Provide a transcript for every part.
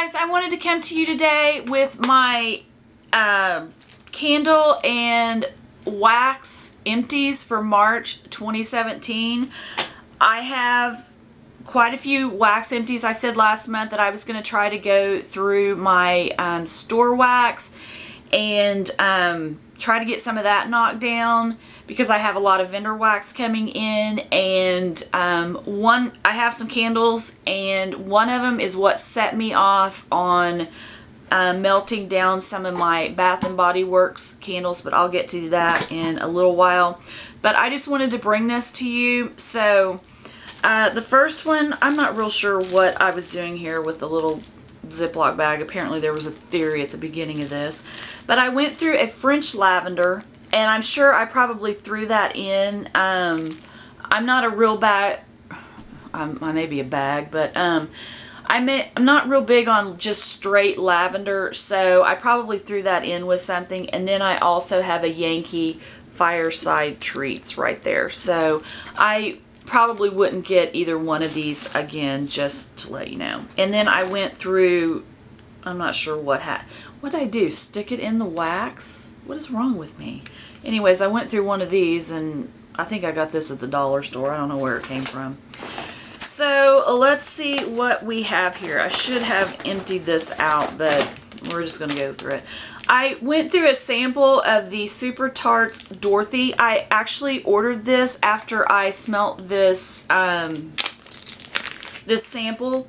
guys, I wanted to come to you today with my candle and wax empties for March 2017. I have quite a few wax empties. I said last month that I was going to try to go through my store wax and try to get some of that knocked down because I have a lot of vendor wax coming in, and I have some candles, and one of them is what set me off on melting down some of my Bath and Body Works candles, but I'll get to that in a little while. But I just wanted to bring this to you. So the first one, I'm not real sure what I was doing here with the little Ziploc bag. Apparently there was a theory at the beginning of this, but I went through a French lavender, and I'm sure I probably threw that in. I'm not a real bag, I may be a bag, but I'm not real big on just straight lavender, so I probably threw that in with something. And then I also have a Yankee Fireside Treats right there, so I probably wouldn't get either one of these again, just to let you know. And then I went through, I'm not sure what did I do, stick it in the wax? What is wrong with me? Anyways, I went through one of these, and I think I got this at the dollar store. I don't know where it came from. So let's see what we have here. I should have emptied this out, but we're just going to go through it. I went through a sample of the Super Tarts Dorothy. I actually ordered this after I smelt this this sample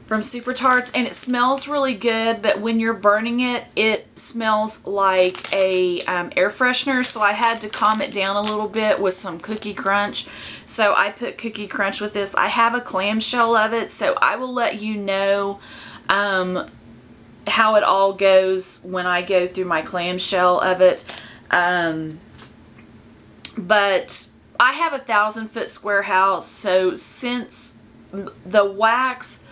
from Super Tarts, and it smells really good, but when you're burning it, it smells like a air freshener, so I had to calm it down a little bit with some Cookie Crunch. So I put Cookie Crunch with this. I have a clamshell of it, so I will let you know how it all goes when I go through my clamshell of it. But I have a 1,000-foot square house, so since the wax,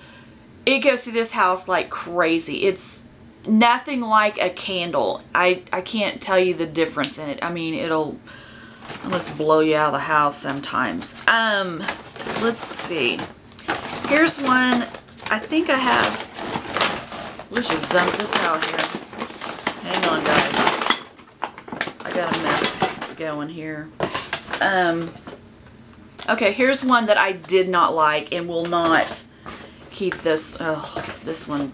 it goes through this house like crazy. It's nothing like a candle. I can't tell you the difference in it. I mean, it'll almost blow you out of the house sometimes. Let's see. Here's one. I think I have. Let's just dump this out here. Hang on, guys. I got a mess going here. Okay, here's one that I did not like and will not keep this. Oh, this one.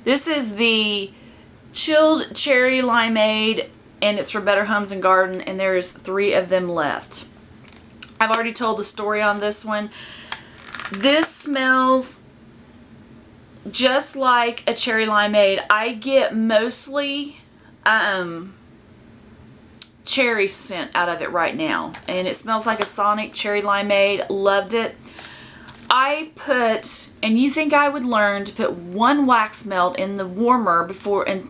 This is the chilled cherry limeade, and it's for Better Homes and Garden, and there's 3 of them left. I've already told the story on this one. This smells just like a cherry limeade. I get mostly cherry scent out of it right now, and it smells like a Sonic cherry limeade. Loved it. I put, and you think I would learn to put 1 wax melt in the warmer before and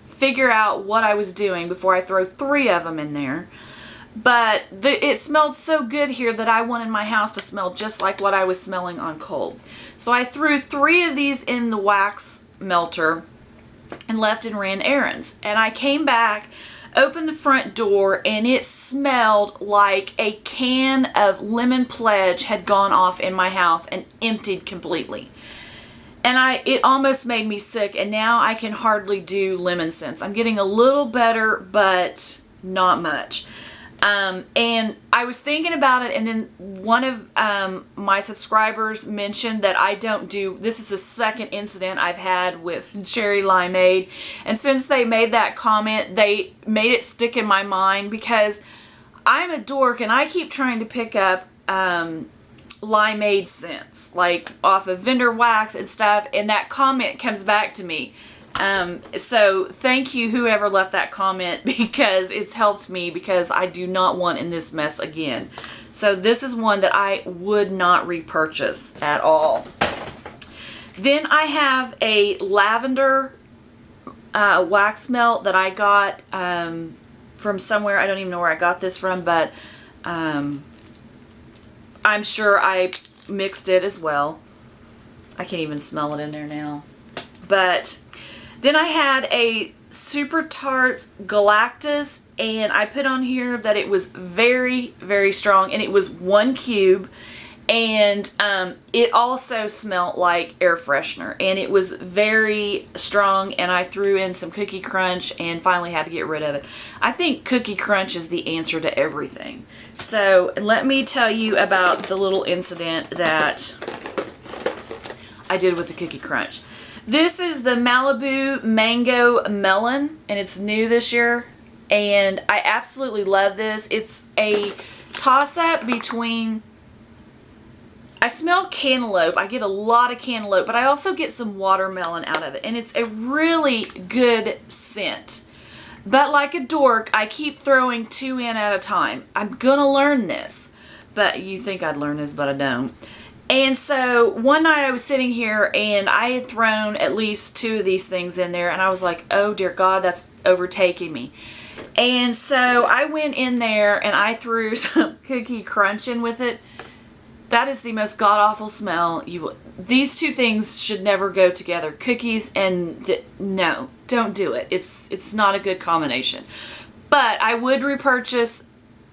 figure out what I was doing before I throw 3 of them in there. But it smelled so good here that I wanted my house to smell just like what I was smelling on cold. So I threw 3 of these in the wax melter and left and ran errands. And I came back, opened the front door, and it smelled like a can of Lemon Pledge had gone off in my house and emptied completely. And it almost made me sick, and now I can hardly do lemon scents. I'm getting a little better, but not much. And I was thinking about it, and then one of my subscribers mentioned that I don't do, this is the second incident I've had with cherry limeade, and since they made that comment, they made it stick in my mind, because I'm a dork and I keep trying to pick up limeade scents, like off of vendor wax and stuff, and that comment comes back to me. So thank you whoever left that comment, because it's helped me, because I do not want in this mess again. So this is one that I would not repurchase at all. Then I have a lavender wax melt that I got from somewhere. I don't even know where I got this from, but I'm sure I mixed it as well. I can't even smell it in there now. But then I had a Super Tarts Galactus, and I put on here that it was very, very strong, and it was 1 cube, And it also smelled like air freshener, and it was very strong, and I threw in some Cookie Crunch and finally had to get rid of it. I think Cookie Crunch is the answer to everything. So let me tell you about the little incident that I did with the Cookie Crunch. This is the Malibu Mango Melon, and it's new this year, and I absolutely love this. It's a toss-up between... I smell cantaloupe. I get a lot of cantaloupe, but I also get some watermelon out of it, and it's a really good scent. But like a dork, I keep throwing 2 in at a time. I'm gonna learn this, but you think I'd learn this, but I don't. And so one night I was sitting here and I had thrown at least 2 of these things in there, and I was like, oh dear God, that's overtaking me. And so I went in there and I threw some Cookie Crunch in with it. That is the most god-awful smell. These 2 things should never go together. Cookies and... no, don't do it. It's not a good combination. But I would repurchase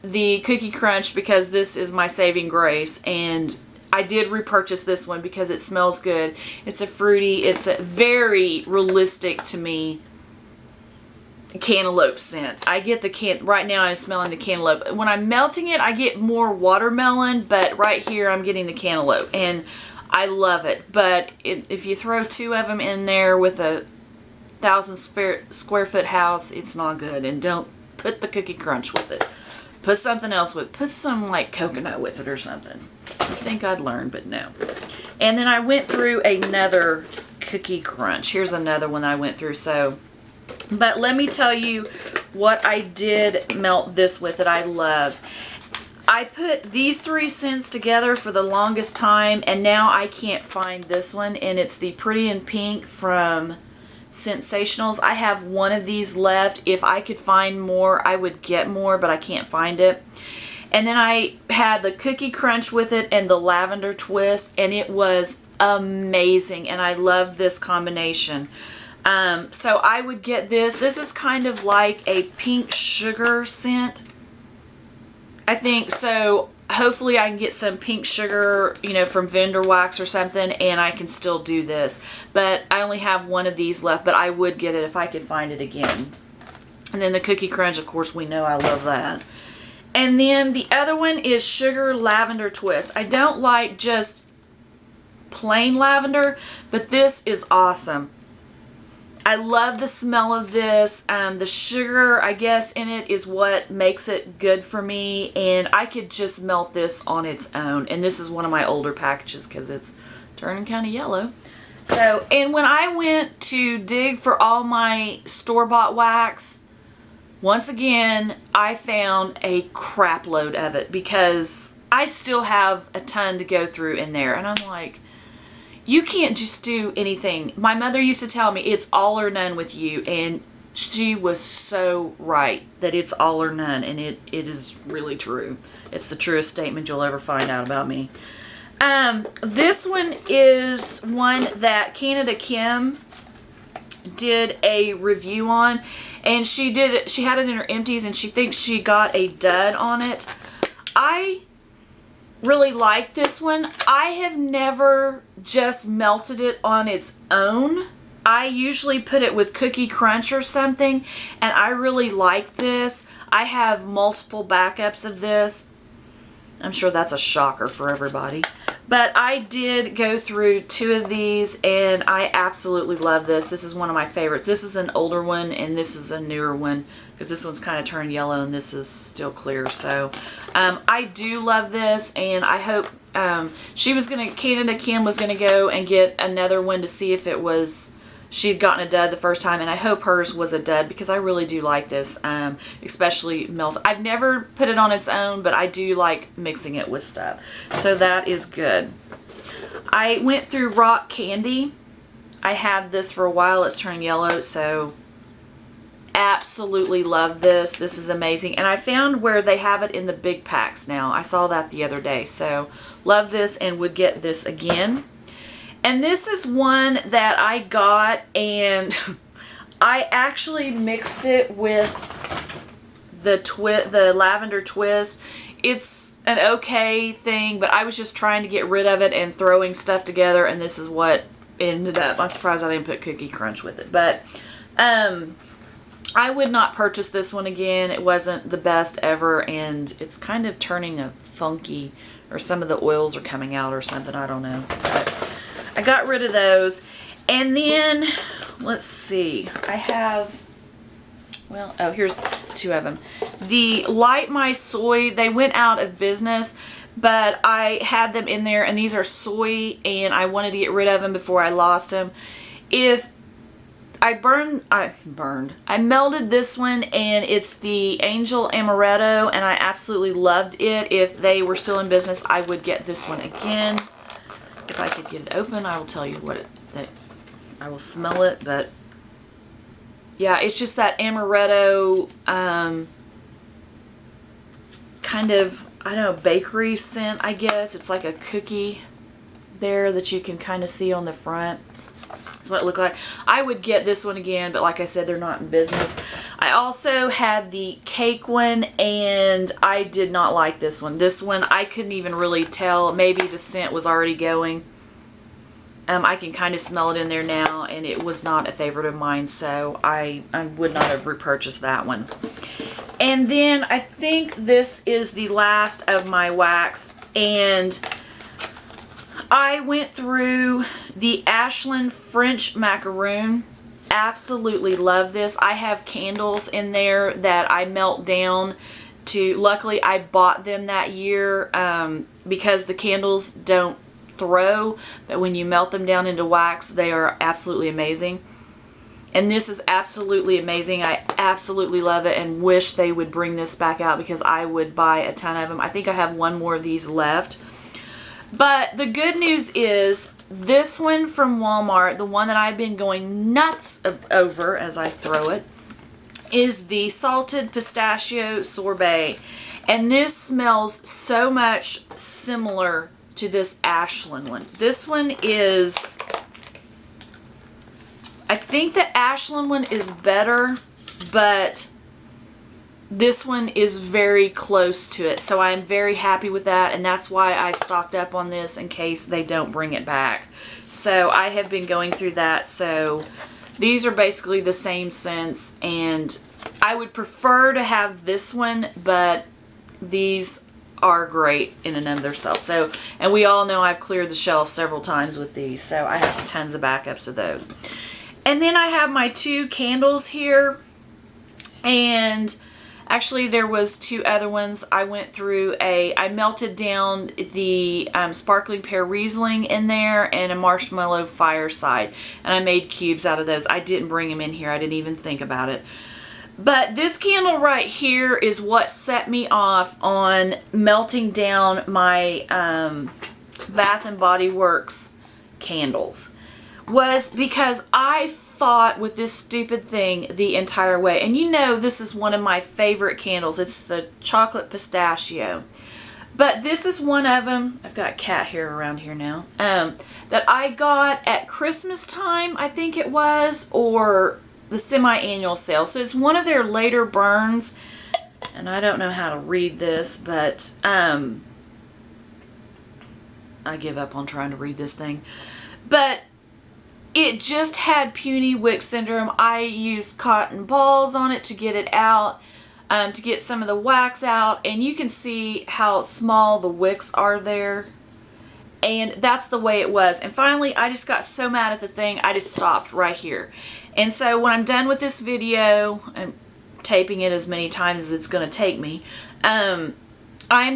the Cookie Crunch because this is my saving grace. And I did repurchase this one because it smells good. It's a fruity, it's a very realistic to me cantaloupe scent. I get the right now I'm smelling the cantaloupe. When I'm melting it, I get more watermelon, but right here I'm getting the cantaloupe, and I love it. But if you throw 2 of them in there with a 1,000 square foot house, it's not good. And don't put the Cookie Crunch with it. Put something else with it. Put some like coconut with it or something. I think I'd learn, but no. And then I went through another Cookie Crunch. Here's another one I went through. But let me tell you what I did melt this with that I loved. I put these 3 scents together for the longest time, and now I can't find this one, and it's the Pretty in Pink from Sensationals. I have 1 of these left. If I could find more, I would get more, but I can't find it. And then I had the Cookie Crunch with it and the Lavender Twist, and it was amazing, and I love this combination. So I would get this. This is kind of like a pink sugar scent, I think. So hopefully I can get some pink sugar, you know, from Vendor Wax or something, and I can still do this. But I only have 1 of these left, but I would get it if I could find it again. And then the Cookie Crunch, of course, we know I love that. And then the other one is Sugar Lavender Twist. I don't like just plain lavender, but this is awesome. I love the smell of this. The sugar, I guess, in it is what makes it good for me. And I could just melt this on its own. And this is one of my older packages because it's turning kind of yellow. So, and when I went to dig for all my store-bought wax, once again, I found a crap load of it because I still have a ton to go through in there. And I'm like... you can't just do anything. My mother used to tell me it's all or none with you, and she was so right that it's all or none, and it is really true. It's the truest statement you'll ever find out about me. This one is one that Canada Kim did a review on, and she had it in her empties, and she thinks she got a dud on it. I really like this one. I have never just melted it on its own. I usually put it with Cookie Crunch or something, and I really like this. I have multiple backups of this. I'm sure that's a shocker for everybody. But I did go through 2 of these, and I absolutely love this. This is one of my favorites. This is an older one, and this is a newer one, because this one's kind of turned yellow, and this is still clear. So I do love this, and I hope Canada Kim was going to go and get another one to see if it was... she'd gotten a dud the first time, and I hope hers was a dud because I really do like this, especially melted. I've never put it on its own, but I do like mixing it with stuff. So that is good. I went through Rock Candy. I had this for a while. It's turned yellow, so absolutely love this. This is amazing. And I found where they have it in the big packs now. I saw that the other day. So love this and would get this again. And this is one that I got, and I actually mixed it with the lavender twist. It's an okay thing, but I was just trying to get rid of it and throwing stuff together, and this is what ended up. I'm surprised I didn't put Cookie Crunch with it, but I would not purchase this one again. It wasn't the best ever, and it's kind of turning a funky, or some of the oils are coming out or something, I don't know. But I got rid of those. And then, let's see, I have, well, oh, here's two of them. The Light My Soy, they went out of business, but I had them in there, and these are soy, and I wanted to get rid of them before I lost them. I melted this one, and it's the Angel Amaretto, and I absolutely loved it. If they were still in business, I would get this one again. If I could get it open, I will tell you what I will smell it, but yeah, it's just that amaretto, kind of, I don't know, bakery scent, I guess. It's like a cookie there that you can kind of see on the front. That's what it looked like. I would get this one again, but like I said, they're not in business. I also had the cake one, and I did not like this one. This one, I couldn't even really tell. Maybe the scent was already going. I can kind of smell it in there now, and it was not a favorite of mine, so I would not have repurchased that one. And then I think this is the last of my wax, and I went through the Ashland French Macaroon. Absolutely love this. I have candles in there that I melt down to, luckily I bought them that year because the candles don't throw, but when you melt them down into wax, they are absolutely amazing. And this is absolutely amazing. I absolutely love it and wish they would bring this back out because I would buy a ton of them. I think I have one more of these left. But the good news is this one from Walmart, the one that I've been going nuts over as I throw it, is the Salted Pistachio Sorbet. And this smells so much similar to this Ashland one. This one is, I think the Ashland one is better, but this one is very close to it. So I'm very happy with that, and that's why I stocked up on this in case they don't bring it back. So I have been going through that. So these are basically the same scents, and I would prefer to have this one, but these are great in and of themselves. So, and we all know I've cleared the shelf several times with these, so I have tons of backups of those. And then I have my two candles here, and actually there was two other ones. I went through I melted down the Sparkling Pear Riesling in there and a Marshmallow Fireside, and I made cubes out of those. I didn't bring them in here. I didn't even think about it. But this candle right here is what set me off on melting down my Bath & Body Works candles. Was because I fought with this stupid thing the entire way. And you know this is one of my favorite candles. It's the Chocolate Pistachio. But this is one of them, I've got cat hair around here now, that I got at Christmas time, I think it was, or the semi-annual sale. So it's one of their later burns, and I don't know how to read this, but I give up on trying to read this thing. But it just had puny wick syndrome. I used cotton balls on it to get it out, to get some of the wax out, and you can see how small the wicks are there. And that's the way it was. And finally, I just got so mad at the thing, I just stopped right here. And so when I'm done with this video, I'm taping it as many times as it's going to take me, I'm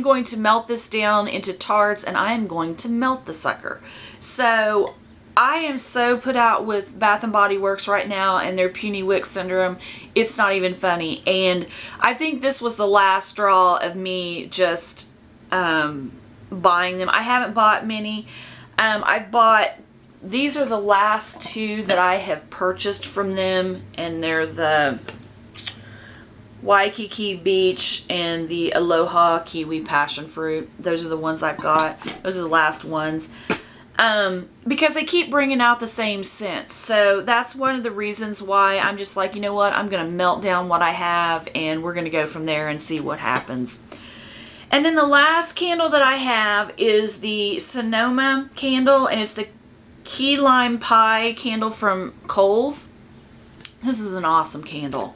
going to melt this down into Tarts, and I am going to melt the sucker. So I am so put out with Bath & Body Works right now and their puny wick syndrome. It's not even funny. And I think this was the last straw of me just buying them. I haven't bought many. I've bought, these are the last two that I have purchased from them, and they're the Waikiki Beach and the Aloha Kiwi Passion Fruit. Those are the ones I've got. Those are the last ones. Because they keep bringing out the same scents. So that's one of the reasons why I'm just like, you know what, I'm going to melt down what I have, and we're going to go from there and see what happens. And then the last candle that I have is the Sonoma candle, and it's the Key Lime Pie candle from Kohl's. This is an awesome candle.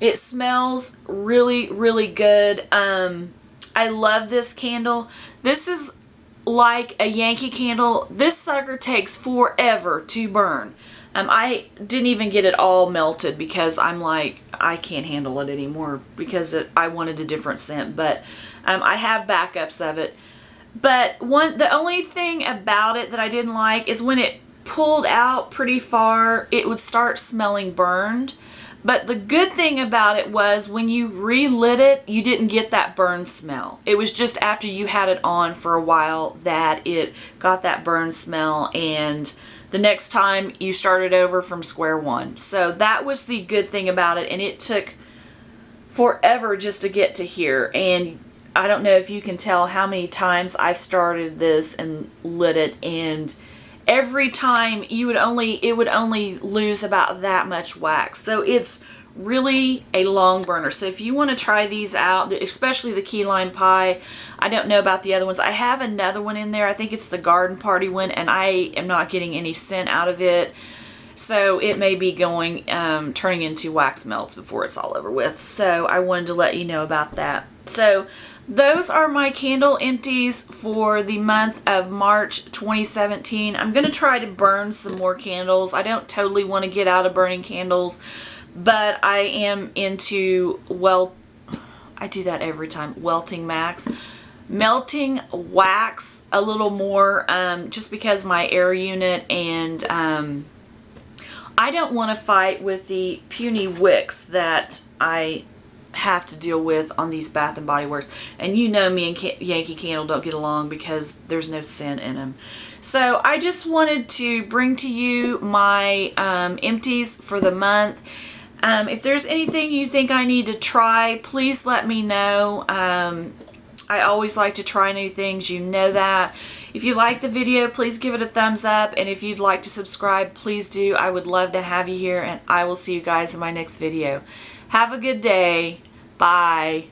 It smells really, really good. I love this candle. This is like a Yankee candle. This sucker takes forever to burn. I didn't even get it all melted because I'm like, I can't handle it anymore because I wanted a different scent. But I have backups of it. But the only thing about it that I didn't like is when it pulled out pretty far, it would start smelling burned. But the good thing about it was when you relit it, you didn't get that burn smell. It was just after you had it on for a while that it got that burn smell, and the next time you started over from square one. So that was the good thing about it, and it took forever just to get to here. And I don't know if you can tell how many times I've started this and lit it, and every time it would only lose about that much wax. So it's really a long burner. So if you want to try these out, especially the Key Lime Pie, I don't know about the other ones. I have another one in there. I think it's the Garden Party one, and I am not getting any scent out of it. So it may be going, turning into wax melts before it's all over with. So I wanted to let you know about that. So those are my candle empties for the month of March 2017. I'm going to try to burn some more candles. I don't totally want to get out of burning candles, but I am into, well, I do that every time, melting wax a little more, just because my air unit, and I don't want to fight with the puny wicks that I have to deal with on these Bath and Body Works. And you know me and Yankee Candle don't get along because there's no scent in them. So I just wanted to bring to you my empties for the month. If there's anything you think I need to try, please let me know. I always like to try new things, you know that. If you like the video, please give it a thumbs up, and if you'd like to subscribe, please do. I would love to have you here, and I will see you guys in my next video. Have a good day. Bye.